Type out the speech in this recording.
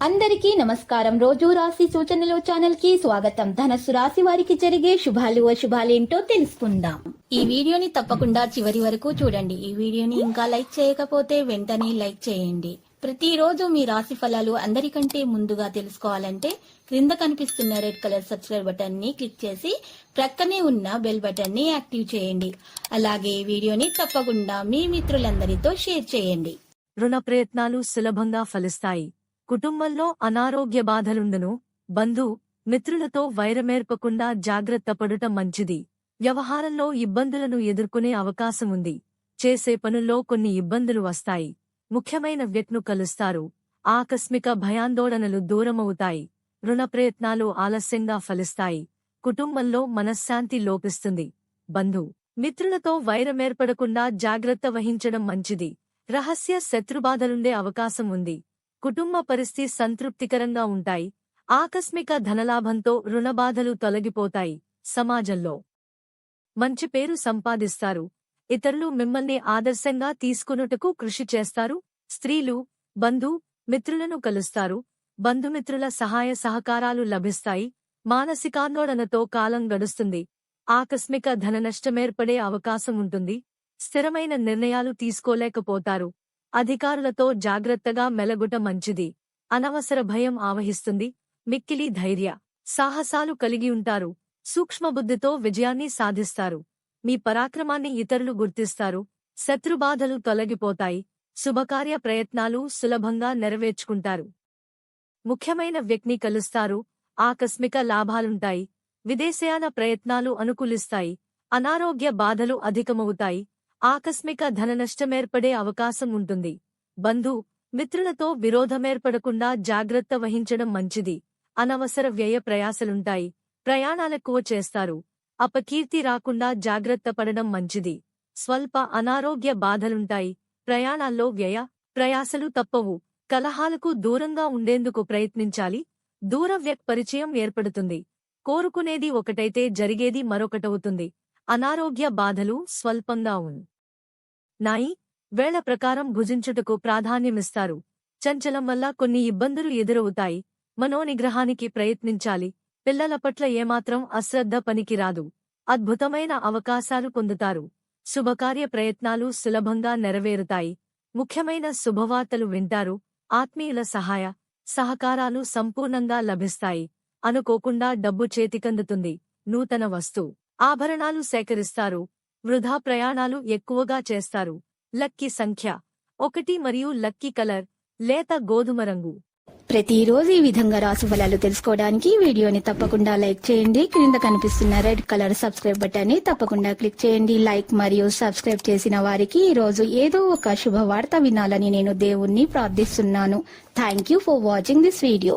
అందరికీ నమస్కారం. రోజు రాశి సూచనలు ఛానల్ కి స్వాగతం. ధనస్సు రాశి వారికి జరిగే శుభాలు అశుభాలేంటో తెలుసుకుందాం. ఈ వీడియోని తప్పకుండా చివరి వరకు చూడండి. ఈ వీడియోని ఇంకా లైక్ చేయకపోతే వెంటనే లైక్ చేయండి. ప్రతిరోజు మీ రాశి ఫలాలు అందరికంటే ముందుగా తెలుసుకోవాలంటే క్రింద కనిపిస్తున్న రెడ్ కలర్ సబ్స్క్రైబ్ బటన్ ని క్లిక్ చేసి ప్రక్కనే ఉన్న బెల్ బటన్ ని యాక్టివ్ చేయండి. అలాగే ఈ వీడియోని తప్పకుండా మీ మిత్రులందరితో షేర్ చేయండి. రుణ ప్రయత్నాలు సులభంగా ఫలిస్తాయి. కుటుంబంలో అనారోగ్య బాధలుండును. బంధు మిత్రులతో వైరమేర్పకుండా జాగ్రత్త పడటం మంచిది. వ్యవహారంలో ఇబ్బందులను ఎదుర్కొనే అవకాశం ఉంది. చేసే పనుల్లో కొన్ని ఇబ్బందులు వస్తాయి. ముఖ్యమైన వ్యక్తిను కలుస్తారు. ఆకస్మిక భయాందోళనలు దూరమవుతాయి. రుణ ప్రయత్నాలు ఆలస్యంగా ఫలిస్తాయి. కుటుంబంలో మనశ్శాంతి లోపిస్తుంది. బంధు మిత్రులతో వైరమేర్పడకుండా జాగ్రత్త వహించడం మంచిది. రహస్య శత్రుబాధలుండే అవకాశం ఉంది. కుటుంబ పరిస్థితి సంతృప్తికరంగా ఉంటాయి. ఆకస్మిక ధనలాభంతో రుణబాధలు తొలగిపోతాయి. సమాజంలో మంచి పేరు సంపాదిస్తారు. ఇతరులు మిమ్మల్ని ఆదర్శంగా తీసుకునుటకు కృషి చేస్తారు. స్త్రీలు బంధు మిత్రులను కలుస్తారు. బంధుమిత్రుల సహాయ సహకారాలు లభిస్తాయి. మానసికాందోళనతో కాలం గడుస్తుంది. ఆకస్మిక ధననష్టమేర్పడే అవకాశం ఉంటుంది. స్థిరమైన నిర్ణయాలు తీసుకోలేకపోతారు. అధికారులతో జాగ్రత్తగా మెలగుట మంచిది. అనవసర భయం ఆవహిస్తుంది. మిక్కిలి ధైర్య సాహసాలు కలిగి ఉంటారు. సూక్ష్మబుద్ధితో విజయాన్ని సాధిస్తారు. మీ పరాక్రమాన్ని ఇతరులు గుర్తిస్తారు. శత్రుబాధలు తొలగిపోతాయి. శుభకార్య ప్రయత్నాలు సులభంగా నెరవేర్చుకుంటారు. ముఖ్యమైన వ్యక్తిని కలుస్తారు. ఆకస్మిక లాభాలుంటాయి. విదేశయాన ప్రయత్నాలు అనుకూలిస్తాయి. అనారోగ్య బాధలు అధికమవుతాయి. ఆకస్మిక ధననష్టమేర్పడే అవకాశం ఉంటుంది. బంధు మిత్రులతో విరోధమేర్పడకుండా జాగ్రత్త వహించడం మంచిది. అనవసర వ్యయ ప్రయాసలుంటాయి. ప్రయాణాలెక్కువ చేస్తారు. అపకీర్తి రాకుండా జాగ్రత్త పడడం మంచిది. స్వల్ప అనారోగ్య బాధలుంటాయి. ప్రయాణాల్లో వ్యయ ప్రయాసలు తప్పవు. కలహాలకు దూరంగా ఉండేందుకు ప్రయత్నించాలి. దూర పరిచయం ఏర్పడుతుంది. కోరుకునేది ఒకటైతే జరిగేది మరొకటవుతుంది. అనారోగ్య బాధలు స్వల్పంగా నాయి వేళ ప్రకారం భుజించుటకు ప్రాధాన్యమిస్తారు. చంచలం వల్ల కొన్ని ఇబ్బందులు ఎదురవుతాయి. మనోనిగ్రహానికి ప్రయత్నించాలి. పిల్లల పట్ల ఏమాత్రం అశ్రద్ధ పనికిరాదు. అద్భుతమైన అవకాశాలు పొందుతారు. శుభకార్య ప్రయత్నాలు సులభంగా నెరవేరుతాయి. ముఖ్యమైన శుభవార్తలు వింటారు. ఆత్మీయుల సహాయ సహకారాలు సంపూర్ణంగా లభిస్తాయి. అనుకోకుండా డబ్బు చేతికందుతుంది. నూతన ఆభరణాలు సేకరిస్తారు. వృధా ప్రయాణాలు ఎక్కువగా చేస్తారు. లక్కీ సంఖ్య 1 మరియు లక్కీ కలర్ లేత గోధుమ రంగు. ప్రతిరోజు ఈ విధంగా రాశి ఫలాలు తెలుసుకోవడానికి వీడియోని తప్పకుండా లైక్ చేయండి. క్రింద కనిపిస్తున్న రెడ్ కలర్ సబ్స్క్రైబ్ బటన్ ని తప్పకుండా క్లిక్ చేయండి. లైక్ మరియు సబ్స్క్రైబ్ చేసిన వారికి ఈ రోజు ఏదో ఒక శుభవార్త వినాలని నేను దేవుణ్ణి ప్రార్థిస్తున్నాను. Thank you for watching this video.